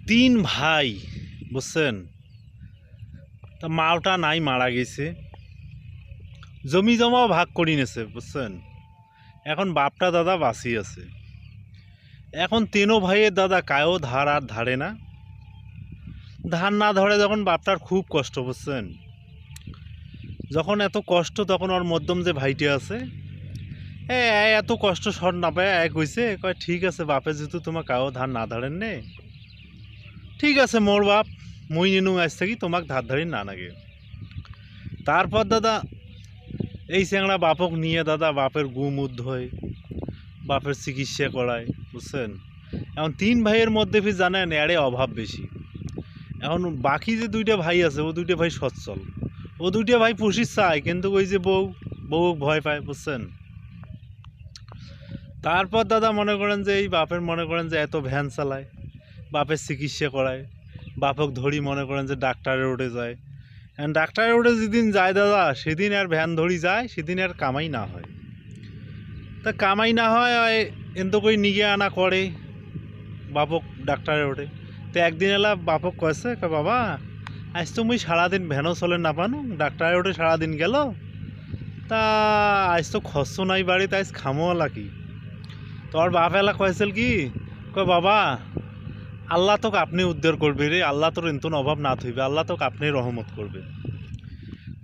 তিন ভাই বুঝছেন। তা মাওটা নাই, মারা গেছে, জমি জমাও ভাগ করে নিয়েছে বুঝছেন। এখন বাপটা দাদা বাঁচি আছে। এখন তিনও ভাইয়ের দাদা কায়ও ধার আর ধারে না। ধার না ধরে যখন বাপটার খুব কষ্ট বুঝছেন, যখন এত কষ্ট তখন ওর মধ্যম যে ভাইটি আছে এত কষ্ট সর না পায় এক হয়েছে, কয় ঠিক আছে বাপে যেহেতু তোমার কায়ও ধার না ধারেন নে, ঠিক আছে মোর বাপ মুই নিনু আজ থাকি, তোমাক ধার ধারি না নাগে। তারপর দাদা এই চ্যাংড়া বাপক নিয়ে দাদা বাপের গুমুদ হয়, বাপের চিকিৎসা করায় বুঝছেন। এখন তিন ভাইয়ের মধ্যে ফির জানেন এড়ে অভাব বেশি। এখন বাকি যে দুইটা ভাই আছে ও দুইটা ভাই সচ্ছল, ও দুইটা ভাই পুষির চায়, কিন্তু ওই যে বউ ভয় পায় বুঝছেন। তারপর দাদা মনে করেন যে এই বাপের মনে করেন যে এত ভ্যান চালায়, বাপের চিকিৎসা করায়, বাপক ধরি মনে করেন যে ডাক্তারের উঠে যায়। ডাক্তারের উঠে যেদিন যায় দাদা সেদিন আর ভ্যান ধরি যায়, সেদিন আর কামাই না হয়। তা কামাই না হয় এত করে নিগে আনা করে বাপক ডাক্তারের ওঠে। তো একদিন এলা বাপক কয়েছে বাবা আজ তো মুই সারাদিন ভ্যানও চলে না পানো, ডাক্তারের ওঠে সারাদিন গেল, তা আজ তো খরচ নাই বাড়িতে, আজ খামো কি। তোর বাপ এলা কয়েছিল কি কয় বাবা আল্লাহ তোকে আপনি উদ্ধার করবে রে, আল্লাহ তোর এন্তন অভাব না থইবে, আল্লাহ তোকে আপনি রহমত করবে।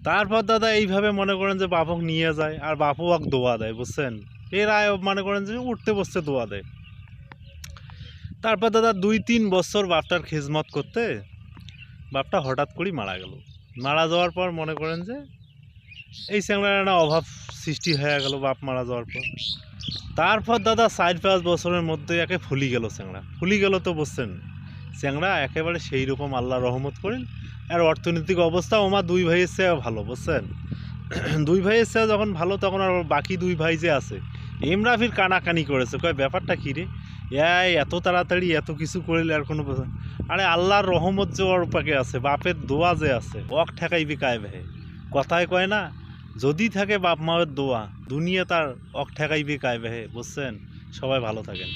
তারপর দাদা এইভাবে মনে করেন যে বাপক নিয়ে যায়, আর বাপও এক দোয়া দেয় বুঝছেন। এরা মনে করেন যে উঠতে বসতে দোয়া দেয়। তারপর দাদা 2-3 বছর বাপটার খেজমত করতে বাপটা হঠাৎ করেই মারা গেল। মারা যাওয়ার পর মনে করেন যে এই চ্যাংড়ার একটা অভাব সৃষ্টি হয়ে গেল বাপ মারা যাওয়ার পর। তারপর দাদা 4-5 বছরের মধ্যে একে ফুলি গেল চ্যাংড়া, ফুলি গেল তো বুঝছেন। চ্যাংড়া একেবারে সেই রকম আল্লাহ রহমত করেন। আর অর্থনৈতিক অবস্থা ওমা দুই ভাইয়ের চেয়ে ভালো বুঝছেন। দুই ভাইয়ের চেয়ে যখন ভালো তখন আর বাকি দুই ভাই যে আছে এমরা ফির কানাকানি করেছে, কয় ব্যাপারটা কী রে, এত তাড়াতাড়ি এত কিছু করিলে আর কোনো। আরে আল্লাহর রহমত যে ওর পাকে আছে, বাপের দোয়া যে আছে, অক ঠেকাইবি কায় ভাই। কথায় কয় না, যদি থাকে বাপ মায়ের দোয়া দুনিয়া তার অক ঠেকাইবি কায় ভাই বুঝছেন। সবাই ভালো থাকেন।